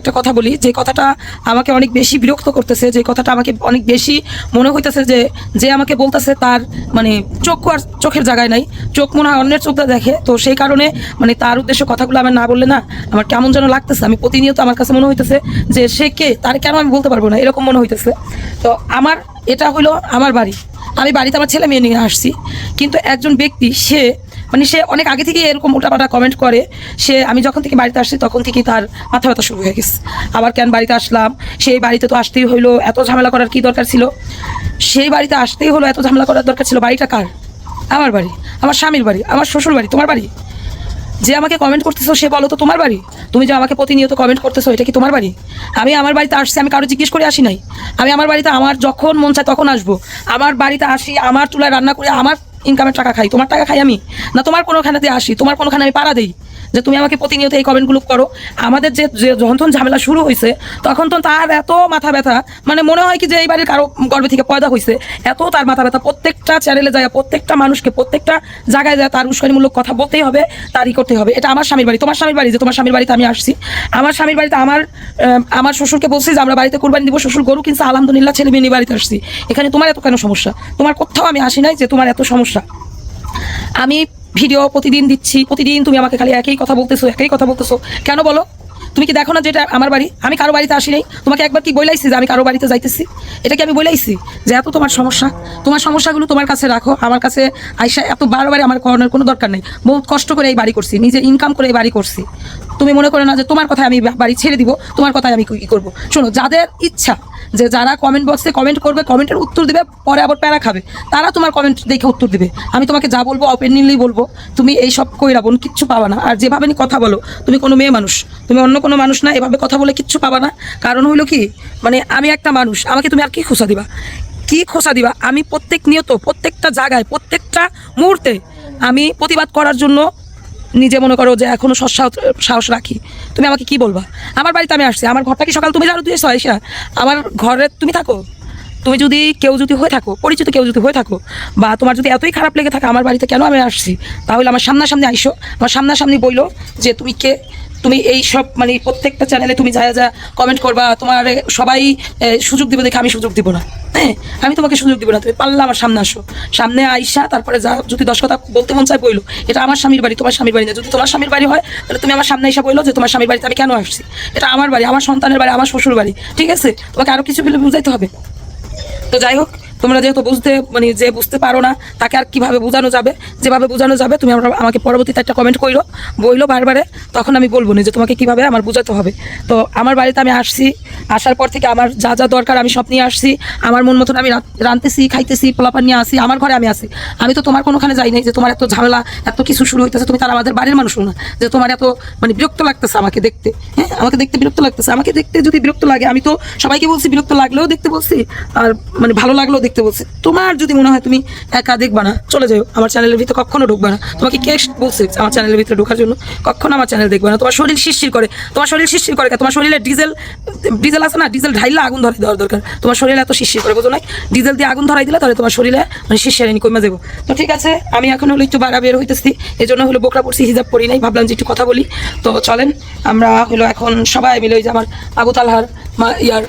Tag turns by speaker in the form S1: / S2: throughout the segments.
S1: একটা কথা বলি, যে কথাটা আমাকে অনেক বেশি বিরক্ত করতেছে, যে কথাটা আমাকে অনেক বেশি মনে হইতেছে যে যে আমাকে বলতেছে তার মানে চোখ আর চোখের জায়গায় নাই, চোখ মনে হয় অন্যের চোখটা দেখে। তো সেই কারণে মানে তার উদ্দেশ্য কথাগুলো আমার না বললে না আমার কেমন যেন লাগতেছে। আমি প্রতিনিয়ত আমার কাছে মনে হইতেছে যে সে কে, তার কেন আমি বলতে পারবো না, এরকম মনে হইতেছে। তো আমার এটা হলো আমার বাড়ি, আমি বাড়িতে আমার ছেলে মেয়ে নিয়ে আসছি, কিন্তু একজন ব্যক্তি সে মানে সে অনেক আগে থেকে এরকম উল্টাপাল্টা কমেন্ট করে। সে আমি যখন থেকে বাড়িতে আসছি তখন থেকেই তার মাথা ব্যথা শুরু হয়ে গেছে। আবার কেন বাড়িতে আসলাম, সেই বাড়িতে তো আসতেই হইলো, এত ঝামেলা করার কি দরকার ছিল? সেই বাড়িতে আসতেই হলো, এত ঝামেলা করার দরকার ছিল? বাড়িটা কার? আমার বাড়ি, আমার স্বামীর বাড়ি, আমার শ্বশুর বাড়ি। তোমার বাড়ি? যে আমাকে কমেন্ট করতেছো সে বলো তো তোমার বাড়ি? তুমি যে আমাকে প্রতিনিয়ত কমেন্ট করতেছো এটা কি তোমার বাড়ি? আমি আমার বাড়িতে আসছি, আমি কারো জিজ্ঞেস করে আসি নাই। আমি আমার বাড়িতে আমার যখন মন চায় তখন আসবো। আমার বাড়িতে আসি, আমার চুলায় রান্না করে আমার ইনকামের টাকা খাই। তোমার টাকা খাই আমি? না তোমার কোনোখানে দিয়ে আসি, তোমার কোনোখানে আমি পাড়া দিই যে তুমি আমাকে প্রতিনিয়ত এই কমেন্টগুলো করো? আমাদের যে যখন ঝামেলা শুরু হয়েছে তখন তো তার এত মাথা ব্যথা, মানে মনে হয় কি যে এই বাড়ির কারো গর্ভে থেকে পয়দা হয়েছে, এত তার মাথা ব্যথা। প্রত্যেকটা চ্যানেলে যায়, প্রত্যেকটা মানুষকে প্রত্যেকটা জায়গায় যায় তার উস্কানিমূলক কথা বলতেই হবে, তারই করতে হবে। এটা আমার স্বামীর বাড়ি, তোমার স্বামীর বাড়ি। যে তোমার স্বামীর বাড়িতে আমি আসছি, আমার স্বামীর বাড়িতে আমার শ্বশুরকে বলছি যে আমরা বাড়িতে কুরবানি দিব, শ্বশুর গরু কিনছে, আলহামদুলিল্লাহ, ছেলে মেয়ে নিয়ে বাড়িতে আসছি। এখানে তোমার এত কেন সমস্যা? তোমার কোথাও আমি আসি নাই যে তোমার এত সমস্যা। আমি ভিডিও প্রতিদিন দিচ্ছি, প্রতিদিন তুমি আমাকে খালি একই কথা বলতেছো, একই কথা বলতেছো কেন বলো? তুমি কি দেখো না যেটা আমার বাড়ি? আমি কারো বাড়িতে আসি নাই। তোমাকে একবার কি বইলাইছি যে আমি কারো বাড়িতে যাইতেছি? এটা কি আমি বইলাইছি? যে এত তোমার সমস্যা, তোমার সমস্যাগুলো তোমার কাছে রাখো, আমার কাছে আইসা এত বারবার আমার করানোর কোনো দরকার নেই। বহুত কষ্ট করে এই বাড়ি করছি, নিজে ইনকাম করে এই বাড়ি করছি। তুমি মনে করো না যে তোমার কথায় আমি বাড়ি ছেড়ে দিব, তোমার কথায় আমি কি করবো? শোনো, যাদের ইচ্ছা যে যারা কমেন্ট বক্সে কমেন্ট করবে, কমেন্টের উত্তর দিবে, পরে আবার প্যারা খাবে, তারা তোমার কমেন্ট দেখে উত্তর দিবে। আমি তোমাকে যা বলবো ওপেনলি বলবো, তুমি এই সব কইরা বোন কিচ্ছু পাবা না। আর যেভাবে নি কথা বলো, তুমি কোনো মেয়ে মানুষ, তুমি অন্য কোনো মানুষ না, এভাবে কথা বলে কিচ্ছু পাবা না। কারণ হইলো কি, মানে আমি একটা মানুষ, আমাকে তুমি আর কি খোঁচা দিবা? কি খোঁচা দিবা? আমি প্রত্যেক নিয়ত, প্রত্যেকটা জায়গায়, প্রত্যেকটা মুহূর্তে আমি প্রতিবাদ করার জন্য নিজে মনে করো যে এখনো সাহস রাখি। তুমি আমাকে কি বলবা? আমার বাড়িতে আমি আসছি, আমার ঘরটা কি সকাল তুমি জানো দিয়েছো আয়সা? আমার ঘরে তুমি থাকো, তুমি যদি কেউ যদি হয়ে থাকো, পরিচিত কেউ যদি হয়ে থাকো, বা তোমার যদি এতই খারাপ লেগে থাকে আমার বাড়িতে কেন আমি আসছি, তাহলে আমার সামনাসামনি আইসো, আমার সামনাসামনি বইলো যে তুমি কে। তুমি এই সব মানে প্রত্যেকটা চ্যানেলে তুমি যা কমেন্ট করবা, তোমার সবাই সুযোগ দিবে দেখে আমি সুযোগ দিব না। হ্যাঁ, আমি তোমাকে সুযোগ দিব না। তুমি পারলে আমার সামনে আসো, সামনে আইসা তারপরে যা যদি 10 কথা বলতে মন চায় বইলো। এটা আমার স্বামীর বাড়ি, তোমার স্বামীর বাড়ি না। যদি তোমার স্বামীর বাড়ি হয় তাহলে তুমি আমার সামনে এসে বইলো যে তোমার স্বামীর বাড়িতে আমি কেন আসছি। এটা আমার বাড়ি, আমার সন্তানের বাড়ি, আমার শ্বশুর বাড়ি। ঠিক আছে? তোমাকে আরো কিছু বুঝাইতে হবে? তো যাই হোক, তোমরা যেহেতু বুঝতে মানে যে বুঝতে পারো না তাকে আর কিভাবে বোঝানো যাবে? যেভাবে বোঝানো যাবে তুমি আমাকে পরবর্তীতে একটা কমেন্ট কইরো, বইলো বারবারে, তখন আমি বলবো না যে তোমাকে কিভাবে আমার বোঝাতে হবে। তো আমার বাড়িতে আমি আসছি, আসার পর থেকে আমার যা যা দরকার আমি সব নিয়ে আসছি। আমার মন মতন আমি রাঁধতেছি, খাইতেছি, পোলাপান নিয়ে আসি, আমার ঘরে আমি আসি। আমি তো তোমার কোনোখানে যাই নাই যে তোমার এত ঝামেলা, এত কিছু শুরু হইতেছে। তুমি তার আমাদের বাড়ির মানুষ না যে তোমার এত মানে বিরক্ত লাগতেছে আমাকে দেখতে? হ্যাঁ, আমাকে দেখতে বিরক্ত লাগতেছে? আমাকে দেখতে যদি বিরক্ত লাগে, আমি তো সবাইকে বলছি বিরক্ত লাগলেও দেখতে বলছি, আর মানে ভালো লাগলেও দেখতে বলছি। তোমার যদি মনে হয় তুমি একা দেখবা না, চলে যাও, আমার চ্যানেলের ভিতরে কখনো ঢুকবা না। তোমাকে কে বলছে আমার চ্যানেলের ভিতরে ঢোকার জন্য? কখনো আমার চ্যানেল দেখবা না। তোমার শরীর শিরশির করে, তোমার শরীর শিরশির করে, তোমার শরীরে ডিজেল আছে না, ডিজেল ঢাইলে আগুন ধরাই দেওয়ার দরকার। তোমার শরীরে এত শিরশির করে, বোঝো না? ডিজেল দিয়ে আগুন ধরাই দিলে তাহলে তোমার শরীরে মানে শিরশিরানি কমে যাবো। তো ঠিক আছে, আমি এখন হলো একটু বাড়া বের হইতেছি, এই জন্য হলো বোকরা পড়ছি, হিজাব পরি নাই, ভাবলাম যে একটু কথা বলি। তো চলেন আমরা হলো এখন সবাই মিলে ওই যে আমার আবু তালহার ইয়ার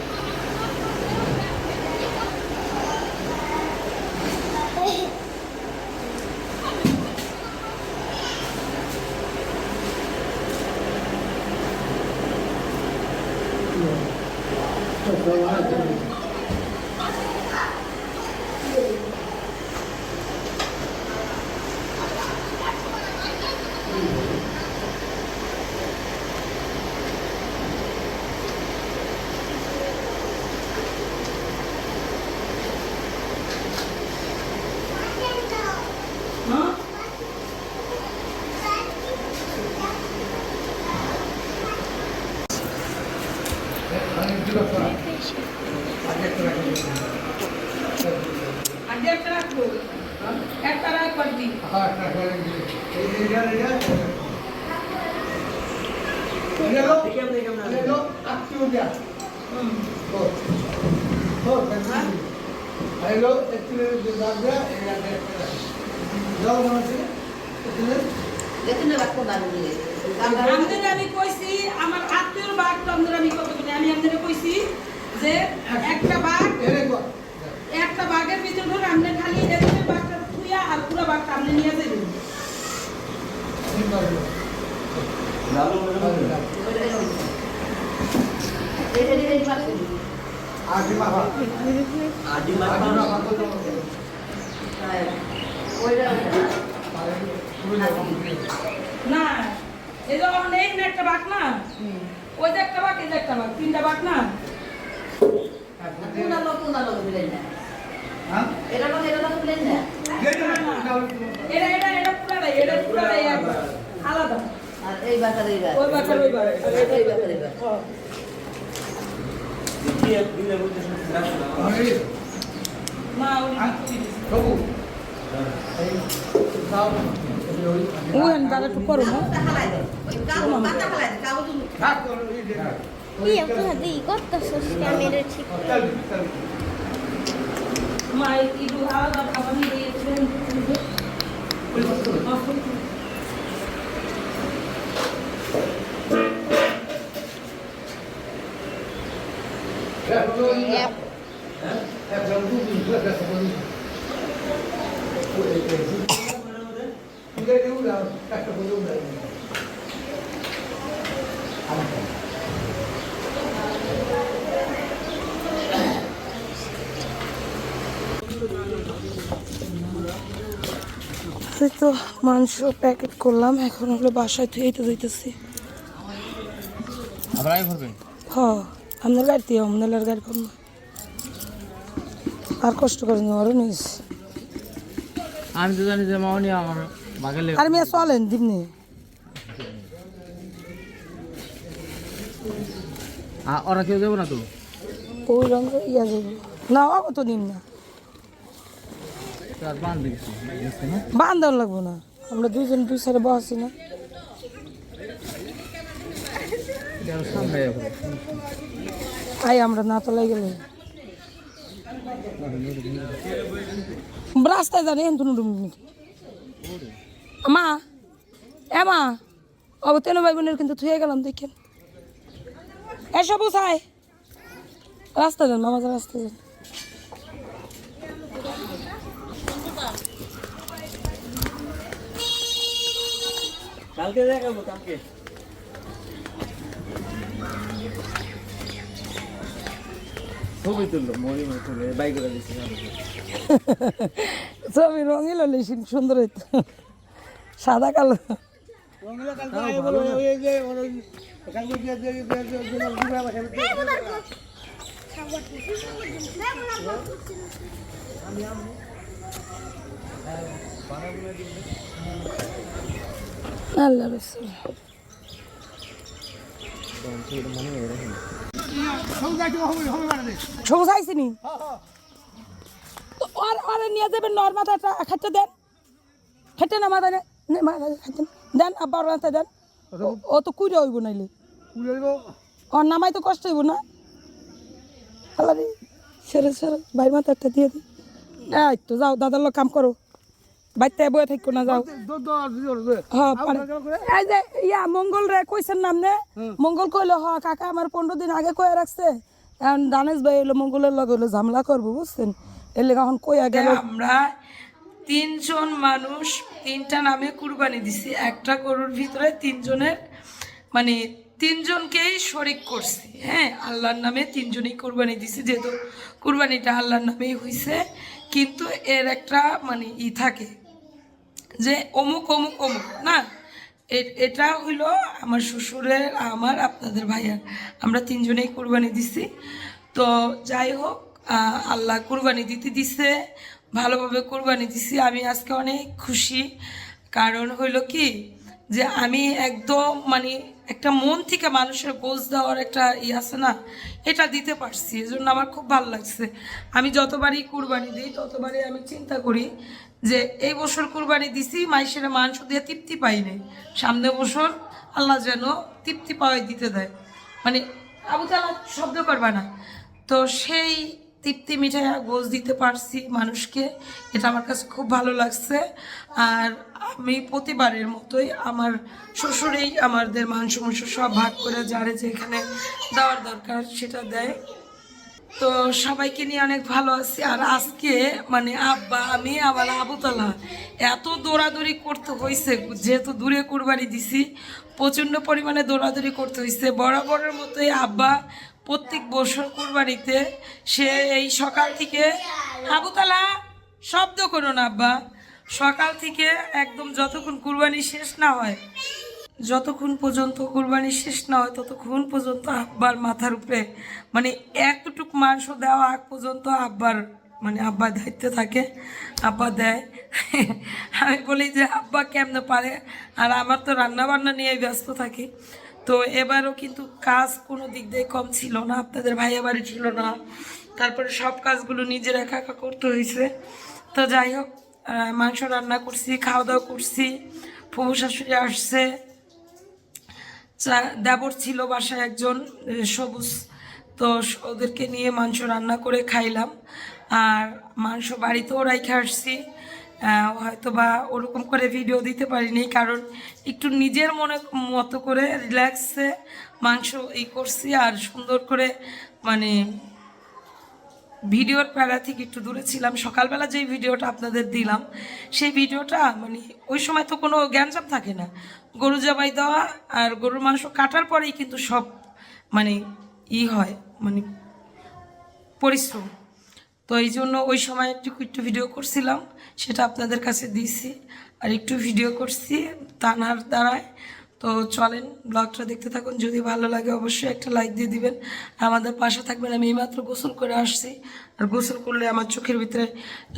S1: আমি কইছি আমার আত্মীয় বাঘ তো আপনারা আমি কত কিনে আমি আপনাদের কইছি যে একটা বাঘের ভিতর ধরে আপনি খালি এদিকে বাঘটা থুইয়া আর পুরো বাঘটা আপনি নিয়ে যাবেন না এই যখন এই না একটা বাঘ না ওই যে একটা বাঘ এই যে একটা বাঘ তিনটা বাঘ না আলাদা
S2: আর এই বাচ্চা
S1: ওই বাঘের ওই বাঘ মা ওই তারা একটু করো না
S3: Iya, aku nanti ikut ke sosial media cik.
S1: মা ইদু আলাদা খাবার নিয়ে দিয়েছিলেন তো মাংস প্যাকেট করলাম এখন হলো বাসায় ধুয়েই তো ধুইতেছি হ্যাঁ আপনার গাড়িতে আপনার গাড়ি পাব না আর কষ্ট করেন আরও নিস
S4: আমি তো জানি যে মামনি আমার বাগালে
S1: আর মেয়ে চলেন দিবনি
S4: ওরা কেউ যাবো না তো
S1: ওই রঙ ইয়া যাব না ও তো নিন না
S4: তার বান্ধ দিচ্ছি না
S1: বান্ধব লাগবো না আমরা দুইজন দুই সাইডে বসি না
S4: সামনে
S1: আই আমরা না তলাই গেলে রাস্তায় জানি এখন তুমি নাকি মা এ মা অব তেন ভাই বোনের কিন্তু থুয়ে গেলাম দেখেন এসব চাই রাস্তা যান মামা রাস্তা যান
S4: কালকে দেখাবো কালকে ছবি তুললো মরি তুলে বাইক করে দিচ্ছি
S1: ছবি রঙিল হলে সুন্দর হইতো সাদা কালো আল্লাহ রসুল সমসাইছি নি আর আর নিয়ে যাবেন নর মাথাটা খাইতে দেন খেতে না মাথা মাথা খাইতেন দেন আবার রাতে দেন ও তো কুড়ে হইব নাইলে ওর নামাই তো কষ্ট হইব না আল্লাহ রে সেরে সেরে ভাই মাথা একটা দিয়ে দিই এই তো যাও দাদার লোক কাম করো বাইতে বয়ে থাকো না যাও হ্যাঁ এই যে ইয়া মঙ্গল রে কইছেন নাম নে মঙ্গল কইলো হ কাকা আমার 15 দিন আগে কয়ে রাখছে এখন দানেশ ভাই হলো মঙ্গলের লগে হলো ঝামেলা করবো বুঝছেন এর লেগে এখন কইয়া গেল আমরা 3 জন মানুষ 3টা নামে কুরবানি দিছি একটা গরুর ভিতরে 3 জনের মানে 3 জনকেই শরিক করছি হ্যাঁ আল্লাহর নামে 3 জনই কুরবানি দিছি যেহেতু কুরবানিটা আল্লাহর নামেই হইছে কিন্তু এর একটা মানে থাকে যে অমুক অমুক অমুক না এটা হইলো আমার শ্বশুরের আমার আপনাদের ভাইয়ার আমরা 3 জনেই কুরবানি দিছি তো যাই হোক আল্লাহ কুরবানি দিছে ভালোভাবে কুরবানি দিছি আমি আজকে অনেক খুশি কারণ হইলো কি যে আমি একদম মানে একটা মন থেকে মানুষের বোঝ দেওয়ার একটা আছে না এটা দিতে পারছি এজন্য আমার খুব ভালো লাগছে আমি যতবারই কুরবানি দিই ততবারই আমি চিন্তা করি যে এই বছর কুরবানি দিছি মাইশের মাংস দিয়ে তৃপ্তি পাইনি সামনে বছর আল্লাহ যেন তৃপ্তি পাওয়াই দিতে দেয় মানে আবু তাআলা শব্দ করবা না তো সেই তৃপ্তি মিঠাইয়া গোছ দিতে পারছি মানুষকে, এটা আমার কাছে খুব ভালো লাগছে। আর আমি প্রতিবারের মতোই আমার শ্বশুরেই আমাদের মাংস সব ভাগ করে যারে যেখানে দেওয়ার দরকার সেটা দেয়। তো সবাইকে নিয়ে অনেক ভালো আছি। আর আজকে মানে আব্বা আমি আমার আবুতলা এত দৌড়াদৌড়ি করতে হয়েছে, যেহেতু দূরে কুরবানি দিছি প্রচণ্ড পরিমাণে দৌড়াদৌড়ি করতে হয়েছে। বরাবরের মতোই আব্বা প্রত্যেক বছর কুরবানিতে সে এই সকাল থেকে, আবুতলা শব্দ করো না আব্বা, সকাল থেকে একদম যতক্ষণ কুরবানি শেষ না হয়, যতক্ষণ পর্যন্ত কুরবানি শেষ না হয় ততক্ষণ পর্যন্ত আব্বার মাথার উপরে মানে এতটুক মাংস দেওয়া আগ পর্যন্ত আব্বার মানে আব্বার দায়িত্বে থাকে, আব্বা দেয়। আমি বলি যে আব্বা কেমনে পারে, আর আমার তো রান্না বান্না নিয়ে ব্যস্ত থাকি। তো এবারও কিন্তু কাজ কোনো দিক দিয়ে কম ছিল না, আপনাদের ভাইয়া বাড়ি ছিল না, তারপরে সব কাজগুলো নিজের একা একা করতে হয়েছে। তো যাই হোক, মাংস রান্না করছি, খাওয়া দাওয়া করছি, ফুফু শাশুড়ি আসছে, দেবর ছিল বাসায় একজন সবুজ, তো ওদেরকে নিয়ে মাংস রান্না করে খাইলাম। আর মাংস বাড়িতেও রাইখে আসছি, হয়তো বা ওরকম করে ভিডিও দিতে পারিনি, কারণ একটু নিজের মতো করে রিল্যাক্সে মাংস করছি। আর সুন্দর করে মানে ভিডিওর প্যারা থেকে একটু দূরে ছিলাম। সকালবেলা যেই ভিডিওটা আপনাদের দিলাম সেই ভিডিওটা মানে ওই সময় তো কোনো গ্যাঞ্জাম থাকে না, গরু জবাই দেওয়া আর গরুর মাংস কাটার পরেই কিন্তু সব মানে হয় মানে পরিশ্রম। তো এই জন্য ওই সময় একটু ভিডিও করছিলাম, সেটা আপনাদের কাছে দিয়েছি। আর একটু ভিডিও করছি তানার দ্বারায়। তো চলেন ব্লগটা দেখতে থাকুন, যদি ভালো লাগে অবশ্যই একটা লাইক দিয়ে দিবেন, আমাদের পাশে থাকবেন। আমি এইমাত্র গোসল করে আসছি, আর গোসল করলে আমার চোখের ভিতরে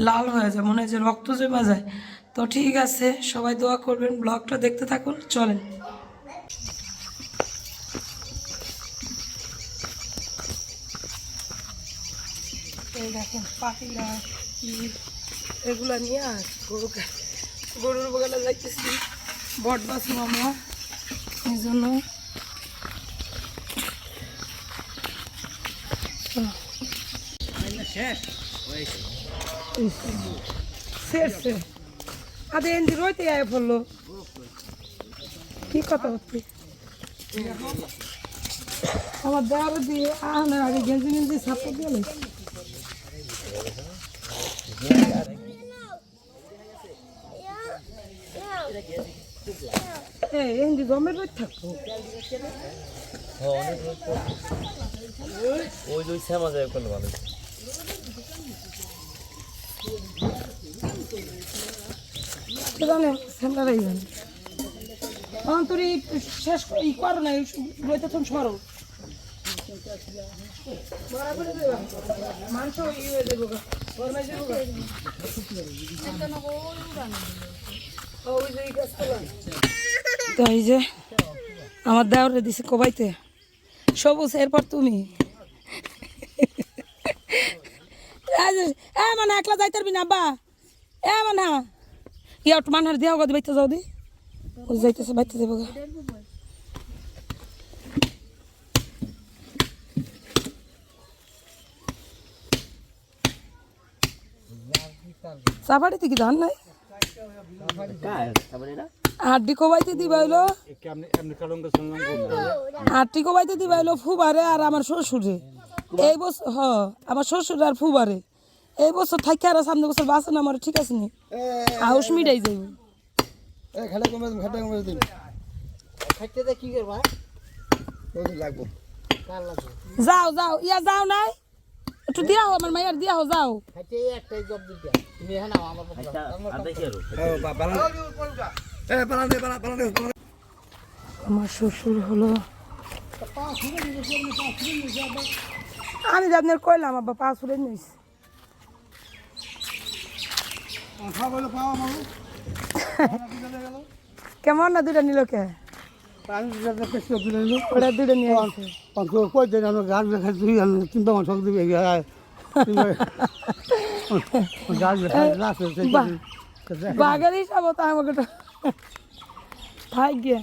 S1: লাল হয়ে যায়, মনে হয় যে রক্ত জমা যায়। তো ঠিক আছে, সবাই দোয়া করবেন, ব্লগটা দেখতে থাকুন, চলেন। এই দেখেন পাখিরা এগুলা নিয়ে আর গরুর বগালে যাইতেছি, বট বাস মামা, এই জন্য আদে এন্দি রইতে আয় পড়লো, কি কথা হচ্ছে আমার দেওয়ার দিয়ে আনার আগে গেঞ্জি গেঞ্জি ছাপা দিয়ে এন্দি জমের রোদ থাকবো
S4: ওই দুই শ্যামা যায় কোন ভালো
S1: জানে সেন্টারাই জানে অন্তরি শেষ ই করো না, রইতে তুমি সরো মাংস ই হয়ে দেবো গরমাই দেবো। তো এই যে আমার দেওয়ারে দিছে কবাইতে সবুজ, এরপর তুমি মানে একলা যাইতে পারবি না বা মানে ইয়া মানহার দেওয়া গদি বাইতে যাও দি যাইতেছে বাইতে যাবো গা। চাপাড়িতে কি ধান নাই, হাড্ডি কোবাইতে দিবা হইলো, হাড্ডি কোবাইতে দিবা হইলো ফুবারে আর আমার শ্বশুরে এই বছর আমার শ্বশুর আর ফুবারে এই বছর থাকি, আর সামনে বছর বাঁচে না আমার, ঠিক আছে নি আউস মিটাই যাইব। যাও যাও ইয়া যাও নাই একটু দিয়া হো আমার মাইয়ার দিয়া হো যাও। আমার শ্বশুর হলো, আমি যে আপনার কইলাম আব্বা পা ছুড়ে নিয়েছি, কেমন না দুটা নিল কে ওটা দুটো নিয়ে বাঘের হিসাব তো আমাকে থাক গিয়া